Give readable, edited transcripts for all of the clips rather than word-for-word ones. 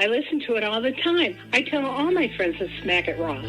I listen to it all the time. I tell all my friends to smack it raw.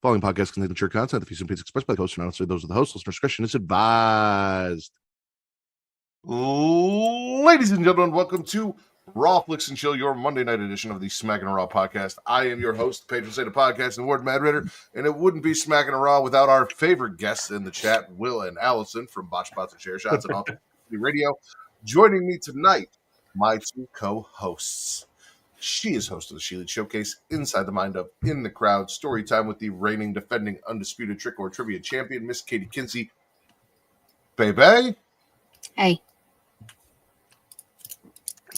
Following podcast contains mature content. The views and opinions expressed by the host are not necessarily those of the host. Listener discretion is advised. Ladies and gentlemen, welcome to Rawflix and Chill, your Monday night edition of the Smackin' Raw podcast. I am your host, patron saint of podcast and Ward Madritter, and it wouldn't be Smackin' Raw without our favorite guests in the chat, Will and Allison from Botch Spots and Chair Shots and All Radio. Joining me tonight, my two co-hosts. She is host of the She-Lead Showcase, Inside the Mind of In the Crowd, story time with the reigning, defending, undisputed Trick or Trivia champion, Miss Katie Kinsey. Baby. Hey.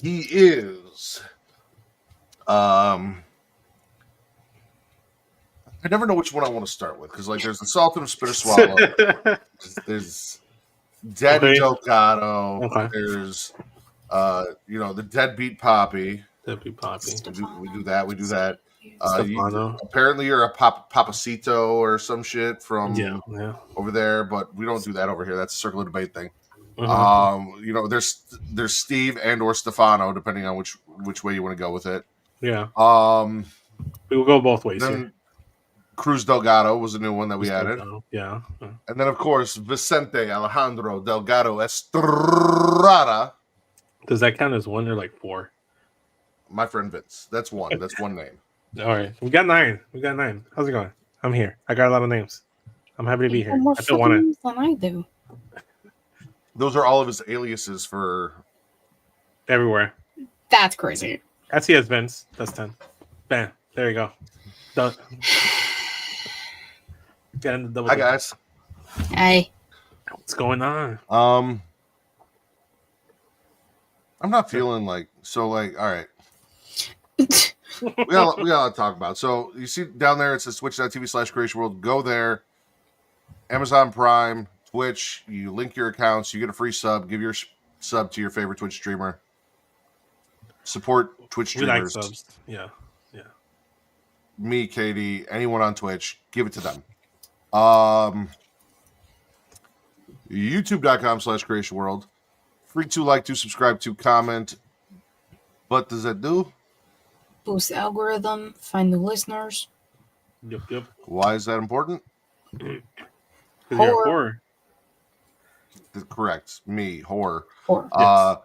He is, I never know which one I want to start with, because, like, there's the Salt and Spit or Swallow. There's Daddy Delgado. Okay. There's, the Deadbeat Poppy. Deadbeat Poppy. We do that. Stefano. Apparently you're a Papacito or some shit from yeah. over there, but we don't do that over here. That's a circle of debate thing. Mm-hmm. There's Steve and or Stefano, depending on which way you want to go with it. Yeah. We will go both ways. Then Cruz Delgado was a new one that we added. Yeah. And then, of course, Vicente Alejandro Delgado Estrada. Does that count as one or like four? My friend Vince. That's one. That's one name. All right. We got nine. How's it going? I'm here. I got a lot of names. I'm happy to be here. More I still want it. than I do. Those are all of his aliases for Everywhere. That's crazy. That's he has Vince. That's 10. Bam. There you go. Done. Hi, guys. Hey. What's going on? I'm not feeling like all right. we got a lot to talk about. So you see down there, it says twitch.tv/Creation World. Go there. Amazon Prime, Twitch. You link your accounts. You get a free sub. Give your sub to your favorite Twitch streamer. Support Twitch streamers. We like subs. Yeah. Me, Katie, anyone on Twitch, give it to them. YouTube.com/Creation World. Free to like, to subscribe, to comment. What does that do? Boost the algorithm, find new listeners. Yep. Why is that important? Because you're horror. Correct. Me, horror. Yes.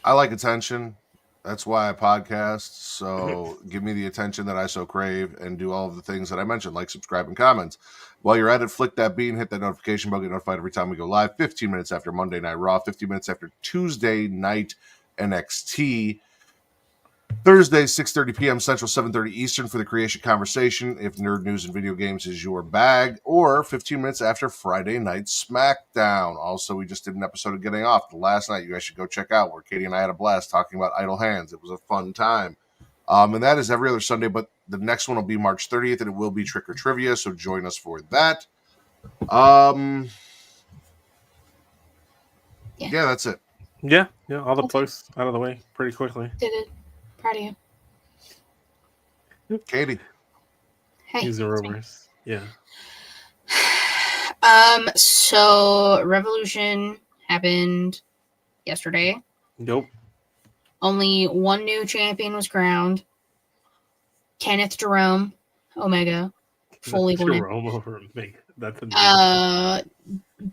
I like attention. That's why I podcast. So give me the attention that I so crave and do all of the things that I mentioned, like subscribe and comment. While you're at it, flick that bean, hit that notification bell, get notified every time we go live. 15 minutes after Monday Night Raw, 15 minutes after Tuesday Night NXT. Thursday, 6:30 p.m. Central, 7:30 Eastern for the Creation Conversation, if nerd news and video games is your bag, or 15 minutes after Friday Night SmackDown. Also, we just did an episode of Getting Off last night. You guys should go check out, where Katie and I had a blast talking about idle hands. It was a fun time. And that is every other Sunday, but the next one will be March 30th, and it will be Trick or Trivia, so join us for that. Yeah, that's it. Yeah, all the plugs out of the way pretty quickly. Did it. Proud of you. Katie. Hey. These are rumors. Yeah. So Revolution happened yesterday. Nope. Only one new champion was crowned. Kenneth Jerome, Omega, fully won. Jerome over Omega. That's a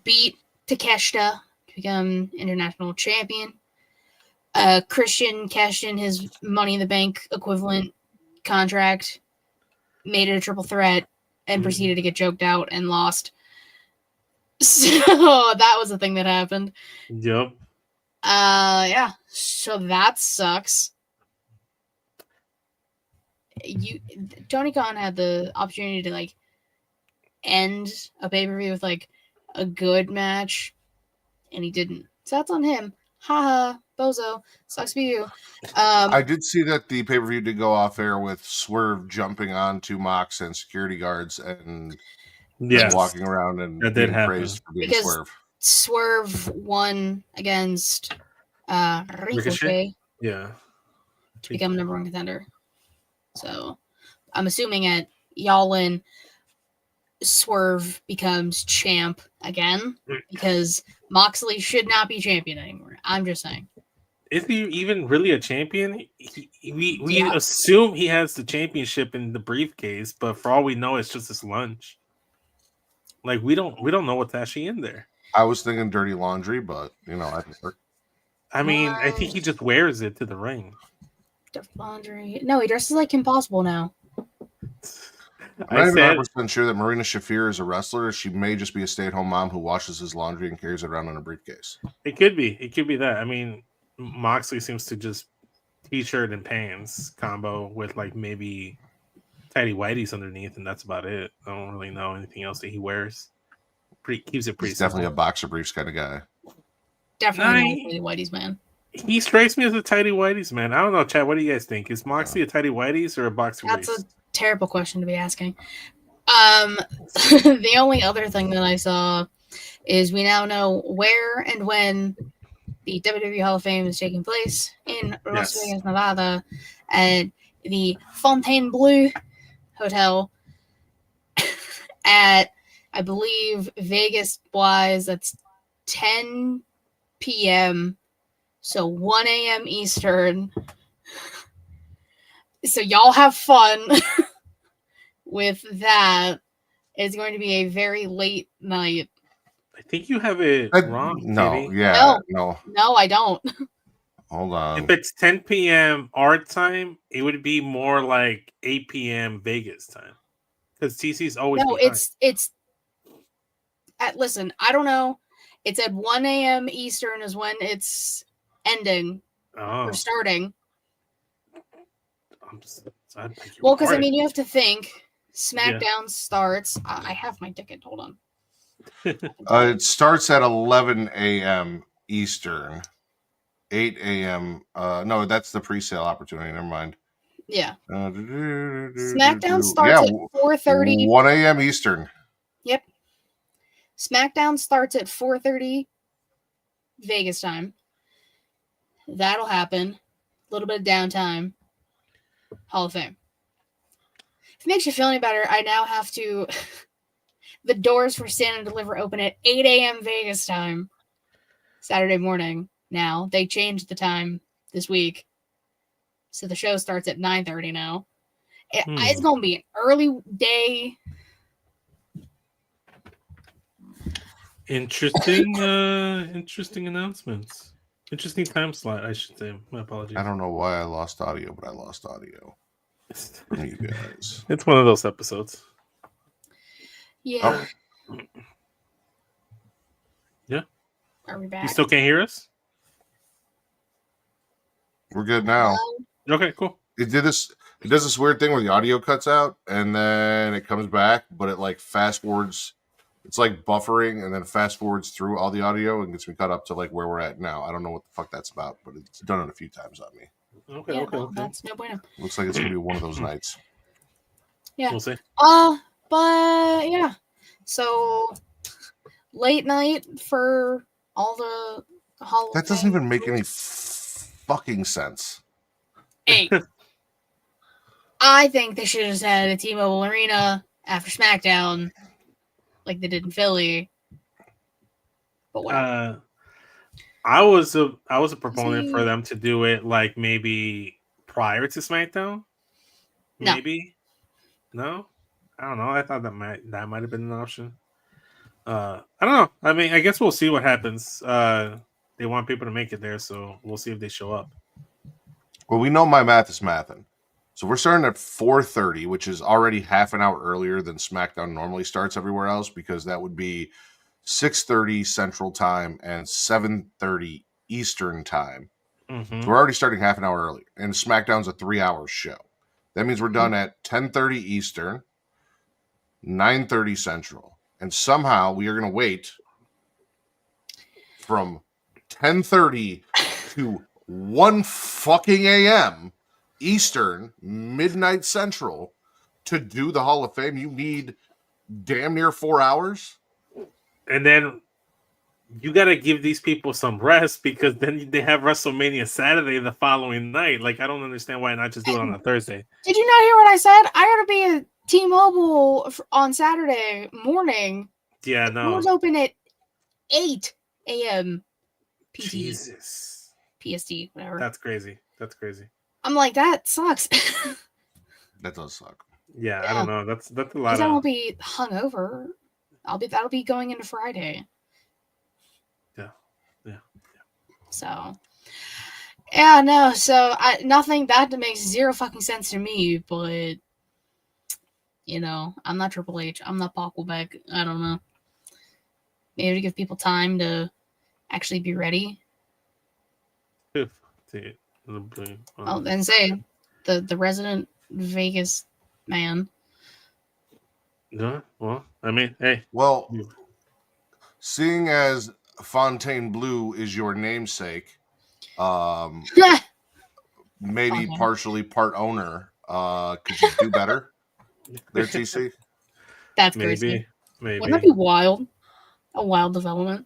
beat Takeshita to become international champion. Christian cashed in his Money in the Bank equivalent contract, made it a triple threat, and proceeded to get choked out and lost. So that was the thing that happened. Yep. Yeah. So that sucks. Tony Khan had the opportunity to like end a pay-per-view with like a good match, and he didn't. So that's on him. Haha, bozo. Sucks for you. I did see that the pay-per-view did go off air with Swerve jumping onto Mox and security guards and walking around and that being praised for being because Swerve. Swerve won against Ricochet. Yeah. To become number one contender. So I'm assuming at Yallin, Swerve becomes champ again because Moxley should not be champion anymore. I'm just saying. Is he even really a champion? We assume he has the championship in the briefcase, but for all we know, it's just his lunch. Like we don't know what's actually in there. I was thinking dirty laundry, but I mean, I think he just wears it to the ring. Dirty laundry. No, he dresses like Impossible now. I'm not even 100% sure that Marina Shafir is a wrestler. She may just be a stay-at-home mom who washes his laundry and carries it around in a briefcase. It could be. It could be that. I mean, Moxley seems to just t-shirt and pants combo with like maybe tidy whities underneath, and that's about it. I don't really know anything else that he wears. Keeps it pretty. He's definitely a boxer briefs kind of guy. Definitely tidy whities, man. He strikes me as a tidy whities man. I don't know, Chad. What do you guys think? Is Moxley a tidy whities or a boxer briefs? That's a terrible question to be asking. The only other thing that I saw is we now know where and when the WWE Hall of Fame is taking place in Las Vegas, Nevada, at the Fontainebleau Hotel at, I believe, Vegas-wise, that's 10 p.m., so 1 a.m. Eastern. So y'all have fun with that. It's going to be a very late night. I think you have it wrong. No, Katie. No, I don't. Hold on. If it's 10 p.m. our time, it would be more like 8 p.m. Vegas time. Because TC's always it's listen, I don't know. It's at 1 a.m. Eastern is when it's ending or starting. Well, because I mean, you have to think SmackDown starts. I have my ticket. Hold on. It starts at 11 a.m. Eastern, 8 a.m. No, that's the pre-sale opportunity. Never mind. Yeah. SmackDown starts at 4:30. 1 a.m. Eastern. Yep. SmackDown starts at 4:30 Vegas time. That'll happen. A little bit of downtime. Hall of Fame. If it makes you feel any better, I now have to... The doors for Stand and Deliver open at 8 a.m. Vegas time. Saturday morning now. They changed the time this week. So the show starts at 9:30 now. It's going to be an early day. Interesting announcements. Interesting time slot, I should say. My apologies. I don't know why I lost audio, but I lost audio from you guys. It's one of those episodes. Yeah. Oh. Yeah. Are we back? You still can't hear us? We're good now. Okay, cool. It does this weird thing where the audio cuts out and then it comes back, but it like fast forwards. It's like buffering and then fast forwards through all the audio and gets me cut up to like where we're at now. I don't know what the fuck that's about, but it's done it a few times on me. Okay. That's no bueno. Looks like it's gonna be one of those nights. Yeah. We'll see. But yeah. So late night for all the Hall of That doesn't Fame. even make any fucking sense. Hey. I think they should have just had a T-Mobile Arena after SmackDown, like they did in Philly. But whatever. I was a proponent for them to do it like maybe prior to SmackDown. Maybe. No? I don't know. I thought that might have been an option. I don't know. I mean, I guess we'll see what happens. They want people to make it there, so we'll see if they show up. Well, we know my math is mathin'. So we're starting at 4:30, which is already half an hour earlier than SmackDown normally starts everywhere else, because that would be 6:30 Central Time and 7:30 Eastern Time. Mm-hmm. So we're already starting half an hour earlier. And SmackDown's a 3-hour show. That means we're done at 10:30 Eastern, 9:30 Central. And somehow we are going to wait from 10:30 to 1 fucking a.m. Eastern, midnight Central, to do the Hall of Fame. You need damn near 4 hours. And then you got to give these people some rest because then they have WrestleMania Saturday the following night. Like, I don't understand why not just do it on a Thursday. Did you not hear what I said? I got to be at T-Mobile on Saturday morning. Yeah, no. It was open at 8 a.m. PT. Jesus. PST, whatever. That's crazy. That's crazy. I'm like, that sucks. That does suck. Yeah, I don't know. That's a lot. I won't be hungover. That'll be going into Friday. Yeah. So, yeah, no. So nothing that makes zero fucking sense to me. But you know, I'm not Triple H. I'm not Paul Quebec. I don't know. Maybe to give people time to actually be ready. Oh, and say the resident Vegas man. Yeah, well, I mean, hey. Well, seeing as Fontaine Blue is your namesake, maybe partially part owner, could you do better there, TC? That's crazy. Maybe. Wouldn't that be wild? A wild development.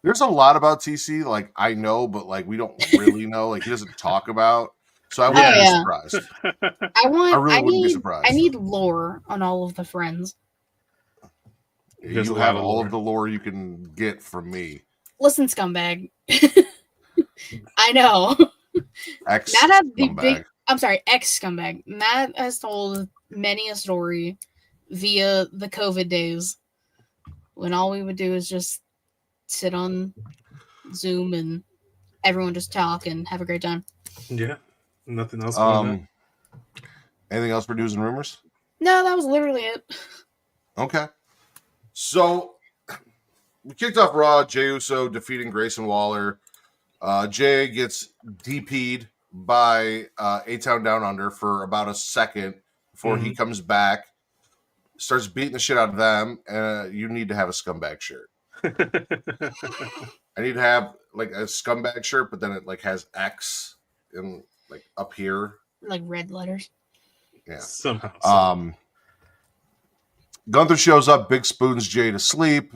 There's a lot about TC, like I know, but like we don't really know. Like he doesn't talk about. So I wouldn't be surprised. I really wouldn't be surprised. I need lore on all of the friends. You have all of the lore you can get from me. Listen, scumbag. I know. Ex scumbag. I'm sorry, ex scumbag. Matt has told many a story via the COVID days when all we would do is just sit on Zoom and everyone just talk and have a great time. Yeah. Nothing else. Anything else for news and rumors? No, that was literally it. Okay. So we kicked off Raw. Jey Uso defeating Grayson Waller. Jay gets DP'd by A-Town Down Under for about a second before he comes back, starts beating the shit out of them. You need to have a scumbag shirt. I need to have like a scumbag shirt, but then it like has X in like up here, like red letters. Yeah. Somehow. Gunther shows up, big spoons Jay to sleep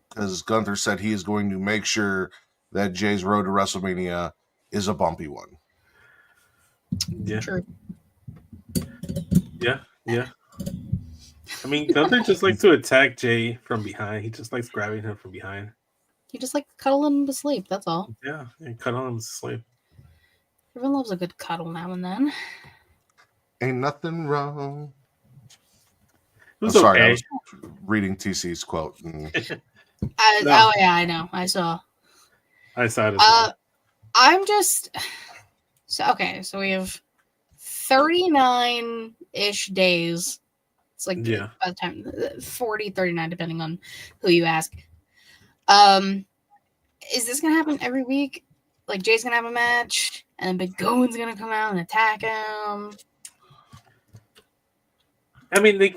because Gunther said he is going to make sure that Jay's road to WrestleMania is a bumpy one. Yeah. True. Yeah. I mean, Gunther just likes to attack Jay from behind. He just likes grabbing him from behind. He just like cuddling him to sleep. That's all. Yeah, and cuddling him to sleep. Everyone loves a good cuddle now and then. Ain't nothing wrong. Sorry, I was reading TC's quote. Oh yeah, I know. I saw it as well. I'm just so we have 39-ish days. It's like by the time 40, 39, depending on who you ask. Is this gonna happen every week? Like Jay's gonna have a match, and then Big Goon's gonna come out and attack him. I mean, they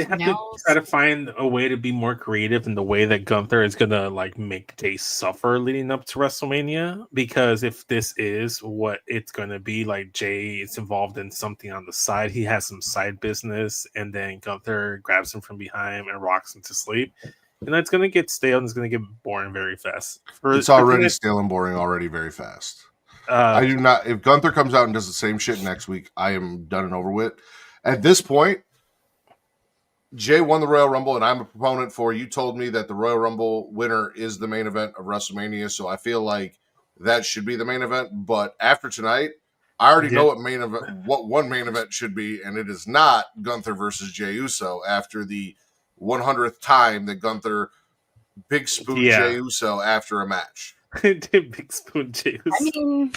have to try to find a way to be more creative in the way that Gunther is gonna like make Jay suffer leading up to WrestleMania. Because if this is what it's gonna be, like Jay is involved in something on the side, he has some side business, and then Gunther grabs him from behind and rocks him to sleep. And it's gonna get stale and it's gonna get boring very fast. It's already stale and boring already very fast. I do not. If Gunther comes out and does the same shit next week, I am done and over with. At this point, Jay won the Royal Rumble, and I'm a proponent for. You told me that the Royal Rumble winner is the main event of WrestleMania, so I feel like that should be the main event. But after tonight, I already know what one main event should be, and it is not Gunther versus Jey Uso. After the 100th time that Gunther big spoon Jey Uso after a match, big spoon Jey Uso. I mean,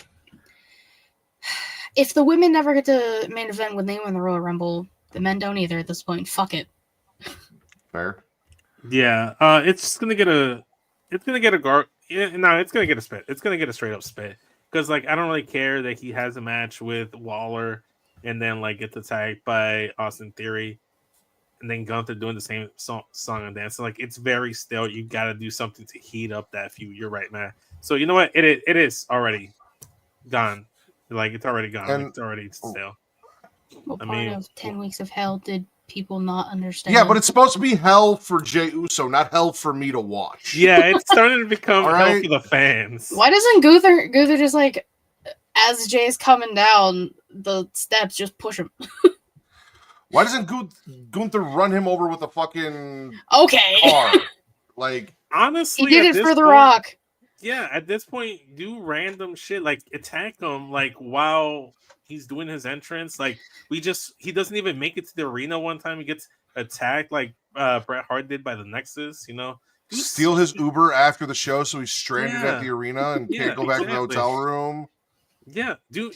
if the women never get to main event when they win the Royal Rumble, the men don't either at this point. Fuck it. Fair. Yeah, it's gonna get a spit. It's gonna get a straight up spit because like I don't really care that he has a match with Waller and then like get attacked by Austin Theory, and then Gunther doing the same song and dance. So, like it's very still. You got to do something to heat up that feud. You're right, man. So you know what? It is already gone. Like it's already gone. Like, it's already stale. What part of 10 Weeks of Hell did people not understand? Yeah, but it's supposed to be hell for Jey Uso, not hell for me to watch. Yeah, it's starting to become hell for the fans. Why doesn't Gunther just like, as Jay's coming down the steps, just push him? Why doesn't Gunther run him over with a fucking car? Like, honestly, he did it for The Rock. Yeah, at this point, do random shit like attack him like while he's doing his entrance. Like he doesn't even make it to the arena one time. He gets attacked like Bret Hart did by the Nexus. You know, steal his Uber after the show so he's stranded at the arena and can't go back to the hotel room. Yeah, dude,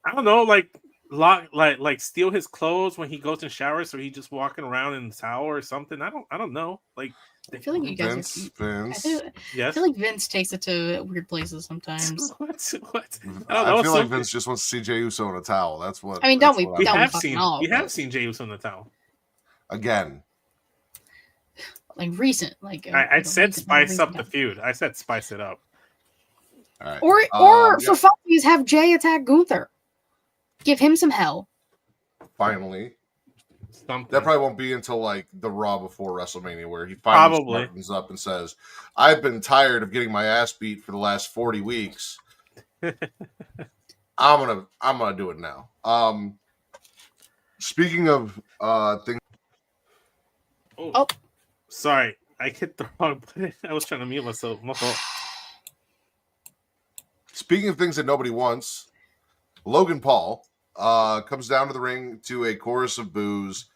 I don't know, like steal his clothes when he goes in shower, so he just walking around in the towel or something. I don't know. Like I feel like you guys Vince. I feel like Vince takes it to weird places sometimes. What? I feel like Vince just wants to see Jey Uso in a towel. That's what. I mean, we have seen Jey Uso in a towel again. Like recent, like I said, spice up the feud. I said spice it up. All right. Or for funsies, have Jay attack Gunther. Give him some hell. Finally. Something. That probably won't be until like the Raw before WrestleMania, where he finally smartens up and says, "I've been tired of getting my ass beat for the last 40 weeks. I'm gonna do it now." Speaking of things. Oh, sorry, I hit the wrong button. I was trying to mute myself. My fault. Speaking of things that nobody wants, Logan Paul comes down to the ring to a chorus of boos.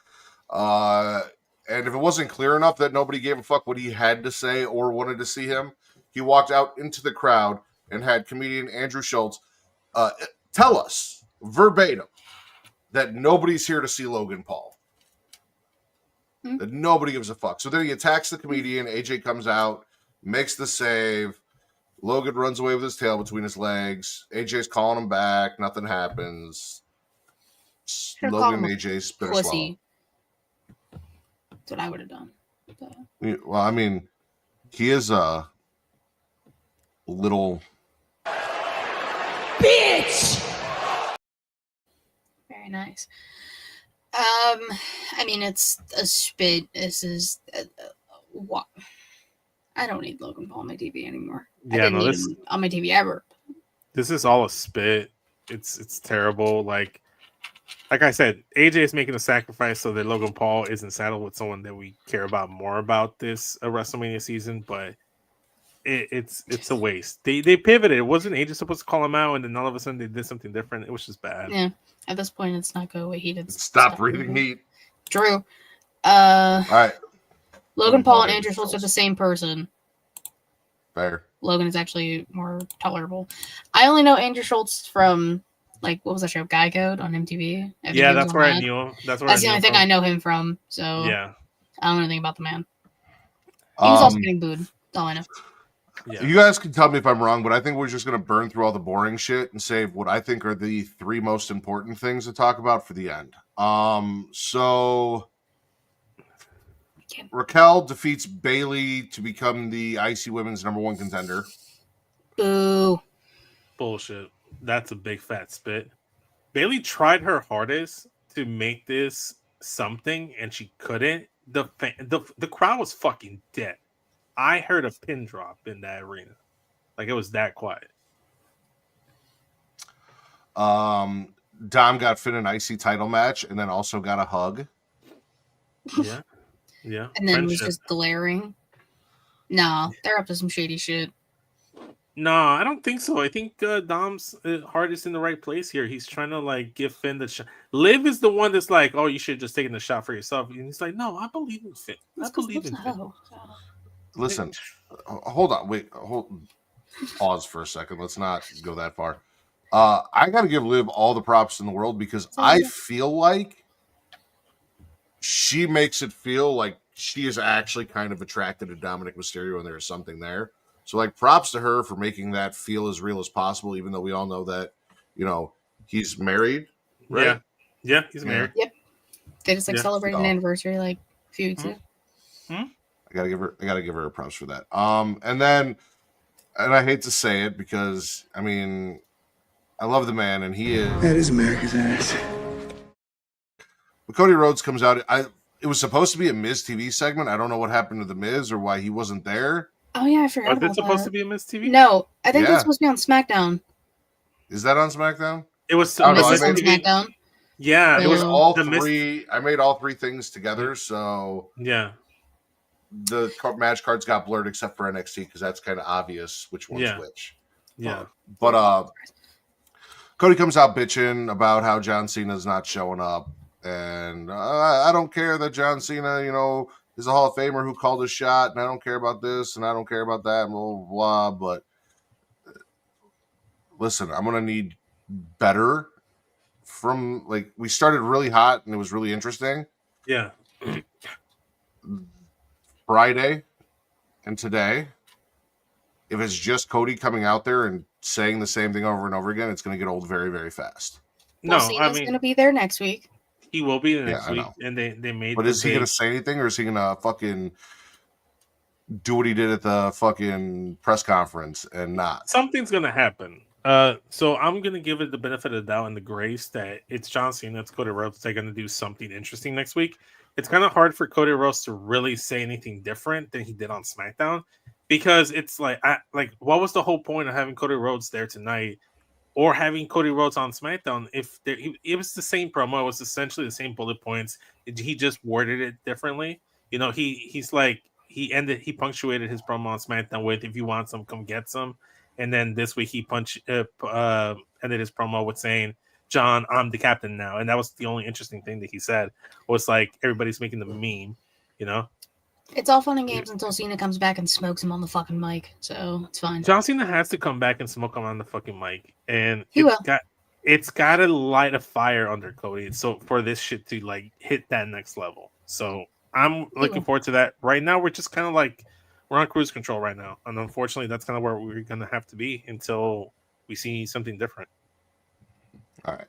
And if it wasn't clear enough that nobody gave a fuck what he had to say or wanted to see him, he walked out into the crowd and had comedian Andrew Schultz tell us verbatim that nobody's here to see Logan Paul. That nobody gives a fuck. So then he attacks the comedian. AJ comes out, makes the save. Logan runs away with his tail between his legs. AJ's calling him back. Nothing happens. Logan and AJ spit a swallow. That's what I would have done. But... Well, I mean, he is a little bitch. Very nice. I mean, it's a spit. This is what. I don't need Logan Paul on my TV anymore. Yeah, I didn't need him on my TV ever. This is all a spit. It's terrible. Like I said, AJ is making a sacrifice so that Logan Paul isn't saddled with someone that we care about more about this WrestleMania season. But it's a waste. They pivoted. It wasn't AJ supposed to call him out, and then all of a sudden they did something different. It was just bad. Yeah. At this point, it's not good. What he did. Stop breathing heat. True. All right. Logan Paul and Andrew Schultz are the same person. Fair. Logan is actually more tolerable. I only know Andrew Schultz from, like, what was that show? Guy Code on MTV? Yeah, that's where I knew him. That's the only thing I know him from. So yeah, I don't know anything about the man. He was also getting booed. That's all I know. Yeah. You guys can tell me if I'm wrong, but I think we're just going to burn through all the boring shit and save what I think are the three most important things to talk about for the end. So Raquel defeats Bayley to become the IC Women's #1 contender. Boo. Bullshit. That's a big fat spit. Bayley tried her hardest to make this something, and she couldn't. The crowd was fucking dead. I heard a pin drop in that arena. Like, it was that quiet. Dom got Finn an IC title match and then also got a hug. Yeah. Yeah. And then was just glaring. No, they're up to some shady shit. No, I don't think so. I think Dom's heart is in the right place here. He's trying to, like, give Finn the shot. Liv is the one that's like, oh, you should have just taken the shot for yourself. And he's like, no, I believe in Finn. I believe in Finn. Listen, hold on. Pause for a second. Let's not go that far. I got to give Liv all the props in the world because I feel like she makes it feel like she is actually kind of attracted to Dominic Mysterio and there is something there. So, like, props to her for making that feel as real as possible, even though we all know that, you know, he's married, right? Yeah, he's married. Yep. They just celebrated an anniversary like a few weeks ago. I gotta give her a props for that. And I hate to say it because I mean I love the man and he is That is America's ass. But Cody Rhodes comes out. It was supposed to be a Miz TV segment. I don't know what happened to the Miz or why he wasn't there. Oh yeah, I forgot. Was it supposed to be a Miz TV? No, I think it was supposed to be on SmackDown. Is that on SmackDown? It was on SmackDown. Yeah, it was all three. I made all three things together, so yeah. The match cards got blurred except for NXT because that's kind of obvious which one's which. Yeah, but Cody comes out bitching about how John Cena's not showing up, and I don't care that John Cena, is a Hall of Famer who called a shot, and I don't care about this, and I don't care about that, and blah blah blah. But listen, I'm gonna need better. From we started really hot and it was really interesting. Yeah. Friday and today, if it's just Cody coming out there and saying the same thing over and over again, it's going to get old very, very fast. No, Cena's going to be there next week. He will be there next week, and they made. But is he going to say anything, or is he going to fucking do what he did at the fucking press conference and not? Something's going to happen. So I'm gonna give it the benefit of the doubt and the grace that it's John Cena, it's Cody Rhodes. They're gonna do something interesting next week. It's kind of hard for Cody Rhodes to really say anything different than he did on SmackDown, because it's what was the whole point of having Cody Rhodes there tonight, or having Cody Rhodes on SmackDown? If it was the same promo, it was essentially the same bullet points. He just worded it differently. He punctuated his promo on SmackDown with, "If you want some, come get some." And then this week he ended his promo with saying, "John, I'm the captain now." And that was the only interesting thing that he said. Was everybody's making the meme, It's all fun and games until Cena comes back and smokes him on the fucking mic. So it's fine. John Cena has to come back and smoke him on the fucking mic. And it's got to light a fire under Cody. So for this shit to hit that next level. So I'm looking forward to that. Right now, we're just kind of we're on cruise control right now. And unfortunately, that's kind of where we're going to have to be until we see something different. All right.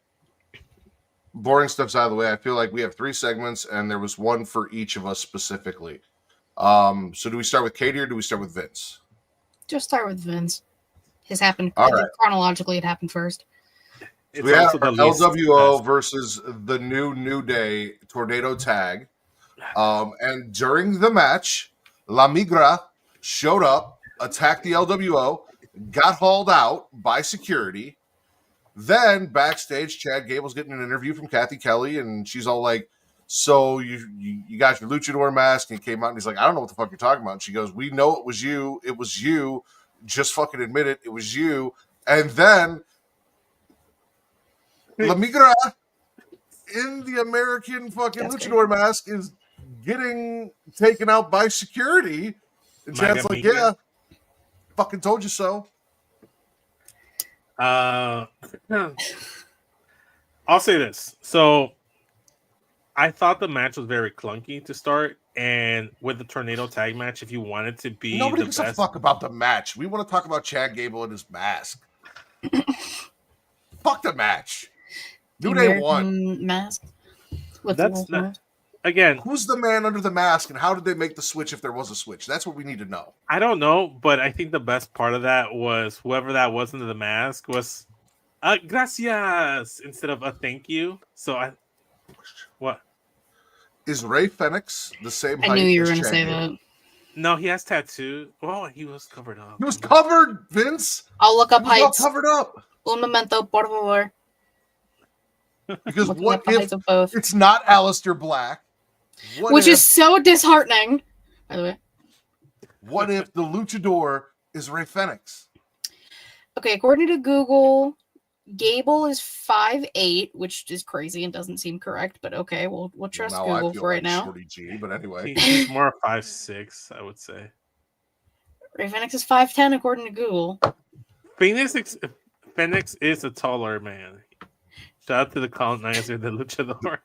Boring stuff's out of the way. I feel like we have 3 segments, and there was one for each of us specifically. So do we start with Katie or do we start with Vince? Just start with Vince. His happened chronologically. It happened first. So we have LWO versus the New Day Tornado Tag. And during the match, La Migra showed up, attacked the LWO, got hauled out by security. Then backstage, Chad Gable's getting an interview from Kathy Kelly, and she's all like, "So you got your luchador mask?" And he came out and he's like, "I don't know what the fuck you're talking about." And she goes, "We know it was you. It was you. Just fucking admit it. It was you." And then La Migra in the American fucking luchador mask is getting taken out by security. And Chad's like, "Yeah, fucking told you so." I'll say this. So I thought the match was very clunky to start, and with the tornado tag match, if you wanted to be nobody gives a fuck about the match. We want to talk about Chad Gable and his mask. Fuck the match. New Day won. Mask. That's not, again. Who's the man under the mask, and how did they make the switch if there was a switch? That's what we need to know. I don't know, but I think the best part of that was whoever that was under the mask was gracias instead of a thank you. So what? Is Ray Fenix the same height? I knew you were going to Chad say Gable? that. No, he has tattoo. Oh, he was covered up. He was covered, Vince. I'll look up heights. Covered up. Un momento, por favor. Because what if it's not Aleister Black? Which is so disheartening, by the way. What if the luchador is Ray Fenix? Okay, according to Google, Gable is 5'8", which is crazy and doesn't seem correct, but okay, we'll trust Google for right now. Shorty G, but anyway. He's more 5'6", I would say. Ray Fenix is 5'10", according to Google. Phoenix is a taller man. Shout out to the colonizer, the luchador.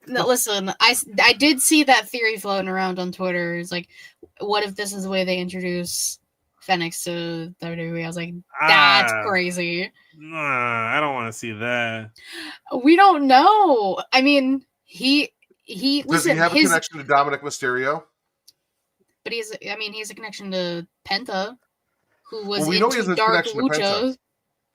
No, listen, I did see that theory floating around on Twitter. It's like, what if this is the way they introduce Fenix to WWE. I was like, that's crazy. Nah, I don't want to see that. We don't know. I mean, he does he have a connection to Dominic Mysterio? But he's a connection to Penta, who was we know he has a Dark connection to Penta. Lucha.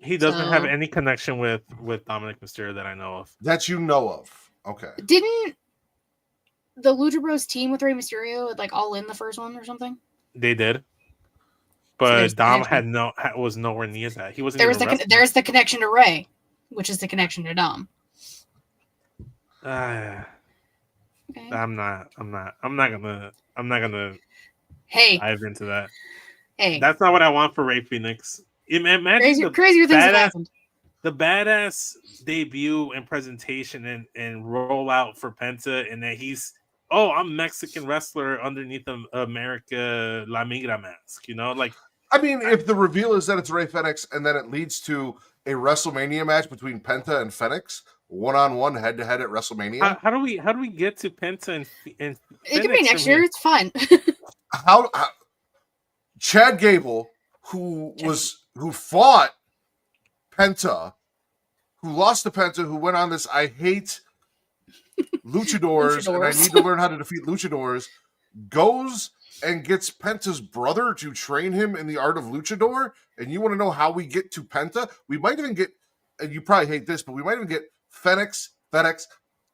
He doesn't have any connection with Dominic Mysterio that I know of. That you know of. Okay. Didn't the Lucha Bros team with Rey Mysterio like all in the first one or something? They did. But so Dom was nowhere near that. He wasn't. There's the connection to Rey, which is the connection to Dom. Okay. I'm not gonna dive into that. Hey, that's not what I want for Rey Fenix. Imagine crazier things have happened. The badass debut and presentation and rollout for Penta, and that I'm Mexican wrestler underneath America La Migra mask. You know, like. I mean, if the reveal is that it's Rey Fenix, and then it leads to a WrestleMania match between Penta and Fenix, 1-on-1, head-to-head at WrestleMania. How do we get to Penta and Fenix? It could be next year. It's fine. how Chad Gable, who fought Penta, who lost to Penta, who went on this I hate luchadors and I need to learn how to defeat luchadors, goes and gets Penta's brother to train him in the art of luchador. And you want to know how we get to Penta? We might even get, and you probably hate this, but we might even get Fenix,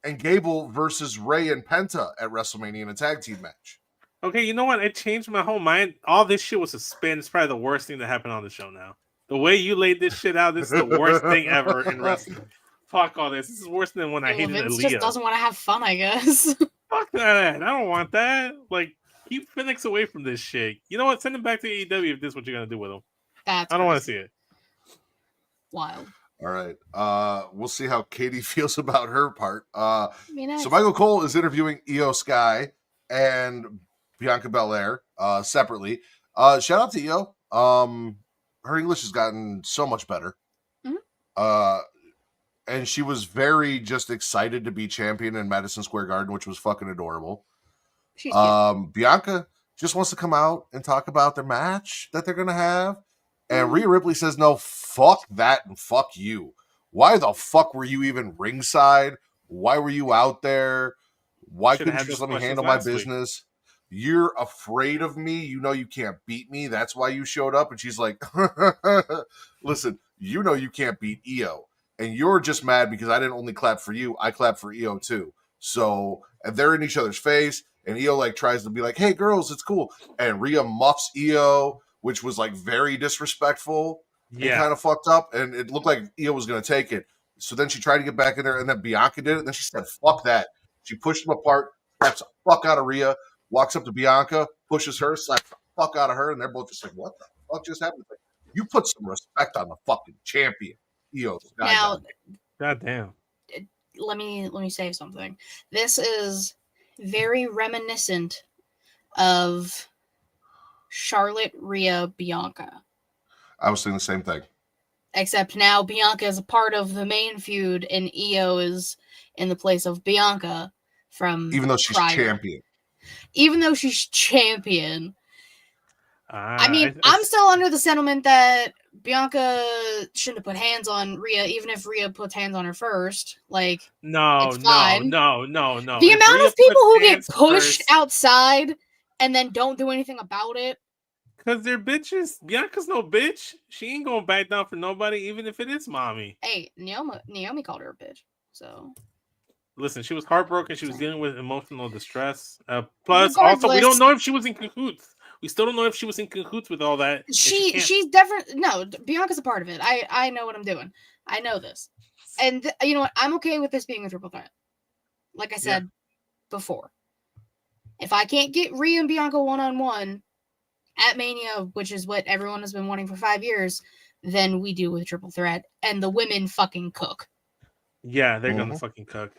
and Gable versus Rey and Penta at WrestleMania in a tag team match. Okay, you know what? It changed my whole mind. All this shit was a spin. It's probably the worst thing that happened on the show now. The way you laid this shit out, this is the worst thing ever in wrestling. Fuck all this. This is worse than when I hated Vince Aaliyah. Just doesn't want to have fun, I guess. Fuck that. I don't want that. Like, keep Phoenix away from this shit. You know what? Send him back to AEW if this is what you're going to do with him. I don't want to see it. Wild. All right. We'll see how Katie feels about her part. So Michael Cole is interviewing Io Sky and Bianca Belair separately. Shout out to Io. Her English has gotten so much better. Mm-hmm. And she was very just excited to be champion in Madison Square Garden, which was fucking adorable. Bianca just wants to come out and talk about their match that they're going to have. And Rhea Ripley says, no, fuck that and fuck you. Why the fuck were you even ringside? Why were you out there? Why couldn't you just let me handle my business? You're afraid of me. You know you can't beat me. That's why you showed up. And she's like, listen, you know you can't beat Io. And you're just mad because I didn't only clap for you. I clapped for Io too. So, and they're in each other's face. And Io like tries to be like, hey, girls, it's cool. And Rhea muffs Io, which was like very disrespectful and kind of fucked up. And it looked like Io was going to take it. So then she tried to get back in there, and then Bianca did it. And then she said, fuck that. She pushed them apart, slaps the fuck out of Rhea, walks up to Bianca, pushes her, slaps the fuck out of her. And they're both just like, what the fuck just happened? Like, you put some respect on the fucking champion, Io. Now, goddamn. Let me say something. This is very reminiscent of Charlotte, Rhea, Bianca. I was saying the same thing. Except now Bianca is a part of the main feud, and Io is in the place of Bianca from even though she's champion. Even though she's champion. I mean, I'm still under the sentiment that Bianca shouldn't have put hands on Rhea, even if Rhea puts hands on her first. Like, no. The amount of people who get pushed outside and then don't do anything about it. Because they're bitches. Bianca's no bitch. She ain't gonna back down for nobody, even if it is mommy. Hey, Naomi called her a bitch. So, listen, she was heartbroken. She was dealing with emotional distress. Plus, also, we don't know if she was in cahoots. We still don't know if she was in cahoots with all that. She's definitely no. Bianca's a part of it. I know what I'm doing. I know this, and you know what? I'm okay with this being a triple threat. Like I said before, if I can't get Rhea and Bianca 1-on-1 at Mania, which is what everyone has been wanting for 5 years, then we do with triple threat, and the women fucking cook. Yeah, they're gonna fucking cook.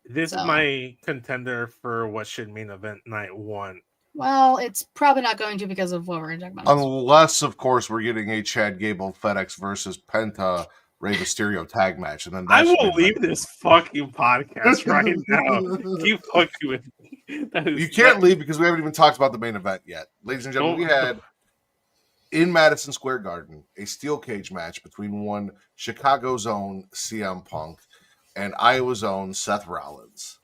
This is my contender for what should main event night 1. Well, it's probably not going to because of what we're going to talk about. Unless, of course, we're getting a Chad Gable FedEx versus Penta Rey Mysterio tag match, and then I will leave this fucking podcast right now. Keep fucking with me. You can't leave because we haven't even talked about the main event yet, ladies and gentlemen. We had in Madison Square Garden, a steel cage match between one Chicago's own CM Punk and Iowa's own Seth Rollins.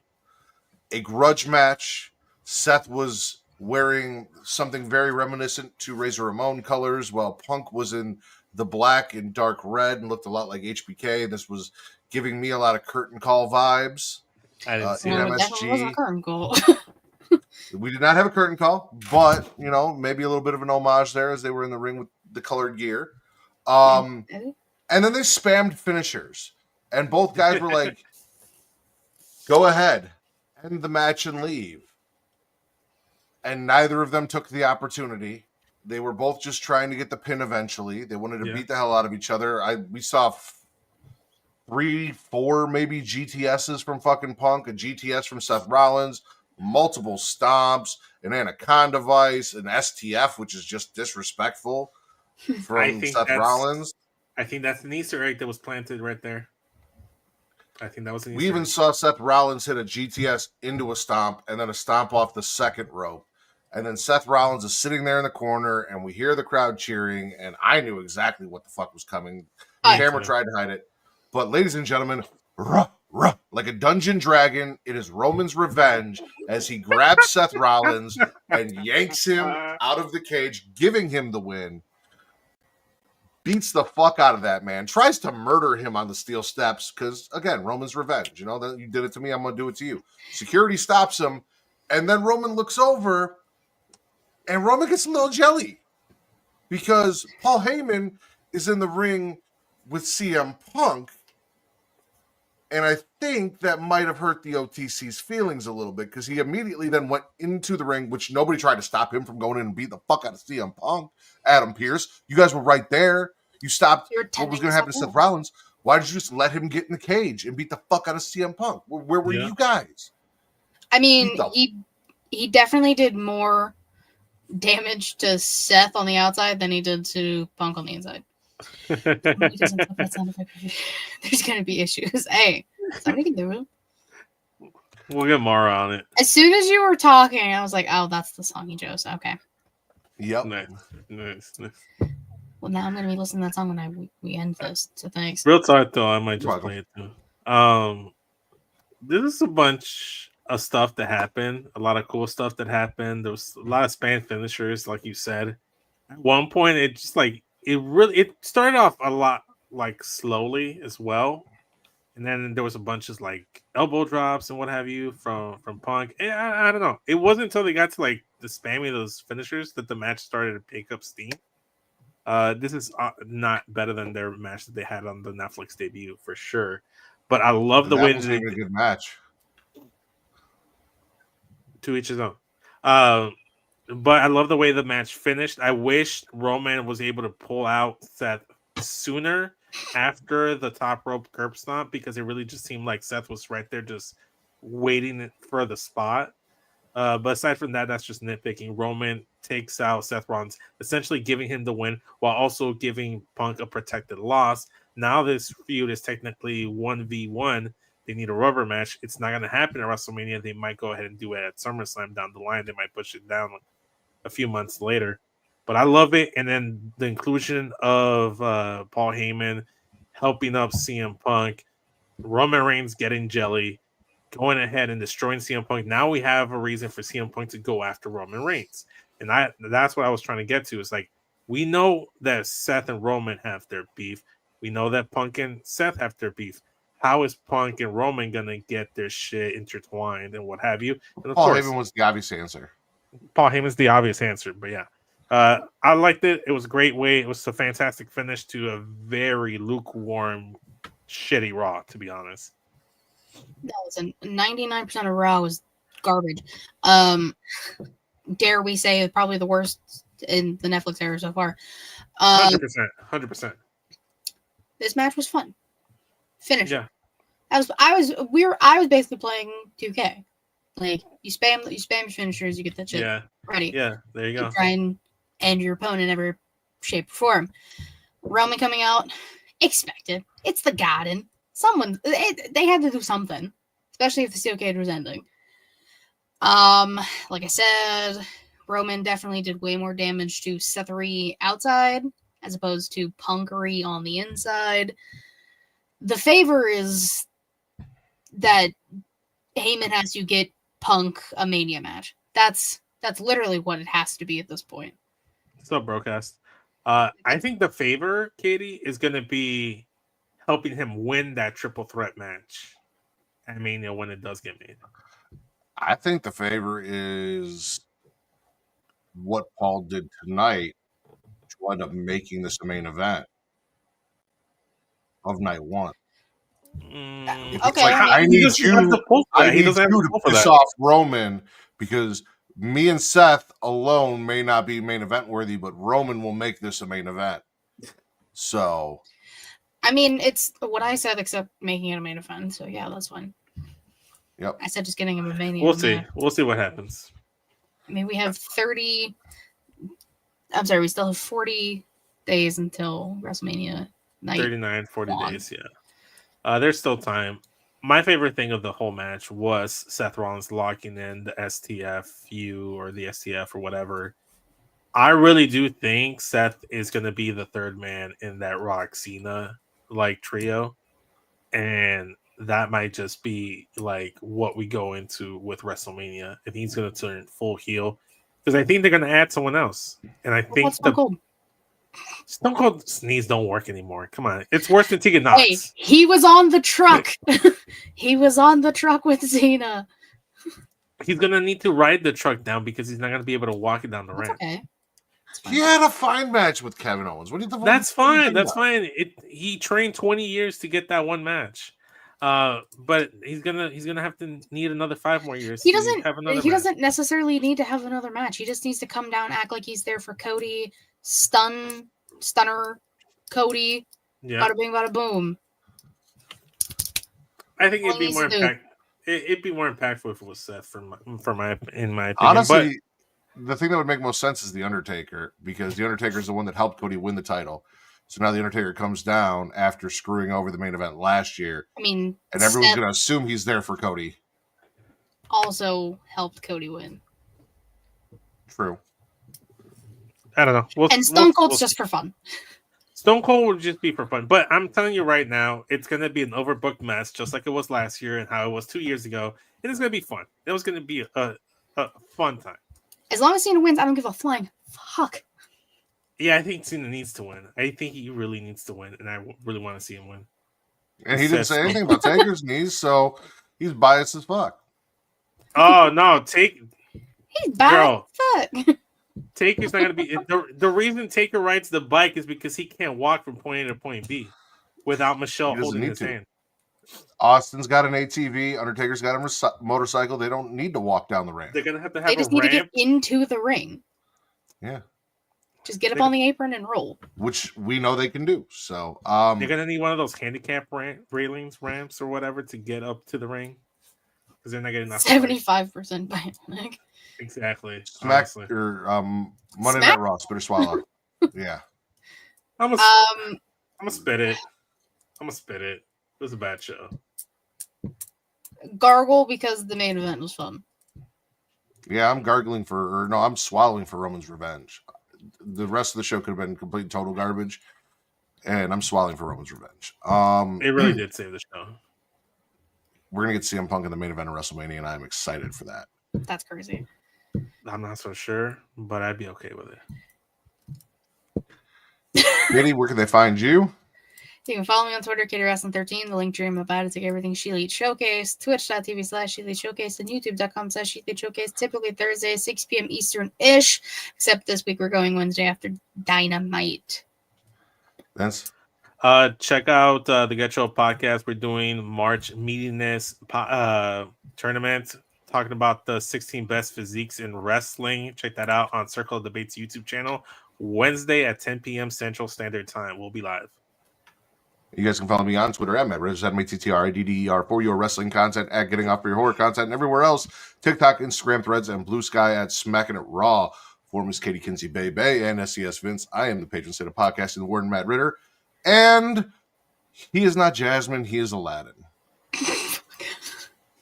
A grudge match. Seth was wearing something very reminiscent to Razor Ramon colors, while Punk was in the black and dark red and looked a lot like HBK. This was giving me a lot of curtain call vibes. I didn't see in that. It definitely wasn't a MSG. curtain call. We did not have a curtain call, but maybe a little bit of an homage there as they were in the ring with the colored gear. And then they spammed finishers, and both guys were like, "Go ahead, end the match and leave." And neither of them took the opportunity. They were both just trying to get the pin eventually. They wanted to beat the hell out of each other. We saw 3, 4 maybe GTSs from fucking Punk, a GTS from Seth Rollins, multiple stomps, an Anaconda Vice, an STF, which is just disrespectful from Seth Rollins. I think that's an Easter egg that was planted right there. I think that was an Easter We even egg. saw Seth Rollins hit a GTS into a stomp and then a stomp off the second rope. And then Seth Rollins is sitting there in the corner and we hear the crowd cheering, and I knew exactly what the fuck was coming. The camera tried to hide it. But ladies and gentlemen, like a dungeon dragon, it is Roman's revenge as he grabs Seth Rollins and yanks him out of the cage, giving him the win. Beats the fuck out of that man. Tries to murder him on the steel steps because, again, Roman's revenge. That you did it to me, I'm going to do it to you. Security stops him, and then Roman looks over, and Roman gets a little jelly because Paul Heyman is in the ring with CM Punk, and I think that might have hurt the OTC's feelings a little bit because he immediately then went into the ring, which nobody tried to stop him from going in and beat the fuck out of CM Punk. Adam Pearce, you guys were right there. You stopped what was going to happen to Seth Rollins. Why did you just let him get in the cage and beat the fuck out of CM Punk? Where were you guys? I mean, he definitely did more damage to Seth on the outside than he did to Punk on the inside. There's going to be issues. Hey, somebody can do it. We'll get Mara on it. As soon as you were talking, I was like, oh, that's the song he chose. Okay. Yep. Nice. Well, now I'm going to be listening to that song when we end this. So thanks. Real talk, though, I might just play it too. This is a bunch of stuff that happened. A lot of cool stuff that happened. There was a lot of span finishers, like you said. At one point, it just it started off a lot slowly as well, and then there was a bunch of elbow drops and what have you from Punk. And I don't know. It wasn't until they got to the spamming of those finishers that the match started to pick up steam. This is not better than their match that they had on the Netflix debut for sure. But I love the way that was even a good match. To each his own. But I love the way the match finished. I wish Roman was able to pull out Seth sooner after the top rope curb stomp because it really just seemed like Seth was right there just waiting for the spot. But aside from that, that's just nitpicking. Roman takes out Seth Rollins, essentially giving him the win while also giving Punk a protected loss. Now this feud is technically 1v1. They need a rubber match. It's not going to happen at WrestleMania. They might go ahead and do it at SummerSlam down the line. They might push it down a few months later. But I love it. And then the inclusion of Paul Heyman helping up CM Punk, Roman Reigns getting jelly, going ahead and destroying CM Punk. Now we have a reason for CM Punk to go after Roman Reigns. And that's what I was trying to get to. It's we know that Seth and Roman have their beef. We know that Punk and Seth have their beef. How is Punk and Roman going to get their shit intertwined and what have you? And Paul Heyman was the obvious answer. Paul Heyman's the obvious answer, but yeah. I liked it. It was a great way. It was a fantastic finish to a very lukewarm, shitty Raw, to be honest. No, listen, 99% of Raw was garbage. Dare we say probably the worst in the Netflix era so far. 100%. This match was fun. Finish. Yeah. I was basically playing 2K. You spam finishers, you get that shit ready. Yeah, there you go. Try and end your opponent in every shape or form. Roman coming out, expected. It's the Garden. They had to do something, especially if the steel cage was ending. Like I said, Roman definitely did way more damage to Sethery outside as opposed to Punkery on the inside. The favor is that Heyman has to get Punk a Mania match. That's literally what it has to be at this point. What's up, broadcast? I think the favor, Katie, is going to be helping him win that triple threat match at Mania when it does get made. I think the favor is what Paul did tonight to wind up making this a main event of night one. It's Okay, like, I need you to piss off Roman because me and Seth alone may not be main event worthy, but Roman will make this a main event. So, I mean, it's what I said, except making it a main event. So yeah, that's fine. Yep. I said just getting him a Mania. We'll see. We'll see what happens. I mean, we have 30. I'm sorry, we still have 40 days until WrestleMania night. 39, 40 days, yeah. There's still time. My favorite thing of the whole match was Seth Rollins locking in the STFU or the STF or whatever. I really do think Seth is going to be the third man in that Rock Cena like trio. And that might just be like what we go into with WrestleMania. And he's going to turn full heel. Because I think they're going to add someone else. And I think Stone Cold's knees don't work anymore. Come on. It's worse than Tegan Knox. Hey, he was on the truck. He was on the truck with Cena. He's going to need to ride the truck down because he's not going to be able to walk it down the ramp. Okay. He had a fine match with Kevin Owens. What do you think? That's fine. That's fine. He trained 20 years to get that one match. But he's gonna have to need another 5 more years. He doesn't necessarily need to have another match. He just needs to come down, act like he's there for Cody, stunner Cody. Yeah. Bada bing, bada boom. I think it'd be more impactful if it was Seth in my opinion. Honestly, the thing that would make most sense is The Undertaker, because The Undertaker is the one that helped Cody win the title. So now The Undertaker comes down after screwing over the main event last year. I mean, and everyone's going to assume he's there for Cody. Also helped Cody win. True. I don't know. And Stone Cold's just for fun. Stone Cold would just be for fun. But I'm telling you right now, it's going to be an overbooked mess, just like it was last year and how it was 2 years ago. It is going to be fun. It was going to be a fun time. As long as Cena wins, I don't give a flying fuck. Yeah, I think Cena needs to win. I think he really needs to win, and I really want to see him win. And he didn't say anything about Taker's knees, so he's biased as fuck. Oh, no. He's biased as fuck. Taker's not going to be... The reason Taker rides the bike is because he can't walk from point A to point B without Michelle holding his hand. Austin's got an ATV. Undertaker's got a motorcycle. They don't need to walk down the ramp. They're going to have a ramp. They just need to get into the ring. Yeah. Just get up on the apron and roll. Which we know they can do. So they're going to need one of those handicap ramps or whatever to get up to the ring. Because they're not getting enough. 75% bionic. Exactly. Smack or Monday Night Raw, Spit or Swallow. Yeah. I'm gonna spit it. It was a bad show. Gargle because the main event was fun. Yeah, I'm swallowing for Roman's revenge. The rest of the show could have been complete total garbage, and I'm swallowing for Roman's revenge. It really did save the show. We're gonna get CM Punk in the main event of WrestleMania, and I'm excited for that. That's crazy. I'm not so sure, but I'd be okay with it. Katie, where can they find you? You can follow me on Twitter, KatieWrestling13. The link to I'm about to take everything She Elite Showcase, twitch.tv/She Elite Showcase, and youtube.com/She Elite Showcase. Typically Thursday, 6 p.m. Eastern-ish, except this week we're going Wednesday after Dynamite. Vince? Check out the Get Show podcast. We're doing March Meatiness tournament, talking about the 16 best physiques in wrestling. Check that out on Circle of Debates YouTube channel. Wednesday at 10 p.m. Central Standard Time. We'll be live. You guys can follow me on Twitter at MattRidders, for your wrestling content, at Getting Off for your horror content, and everywhere else. TikTok, Instagram, Threads, and Blue Sky at Smacking It Raw. For Miss Katie Kinsey Bay and SCS Vince, I am the patron saint of podcasting, the Warden Matt Ritter, and he is not Jasmine, he is Aladdin.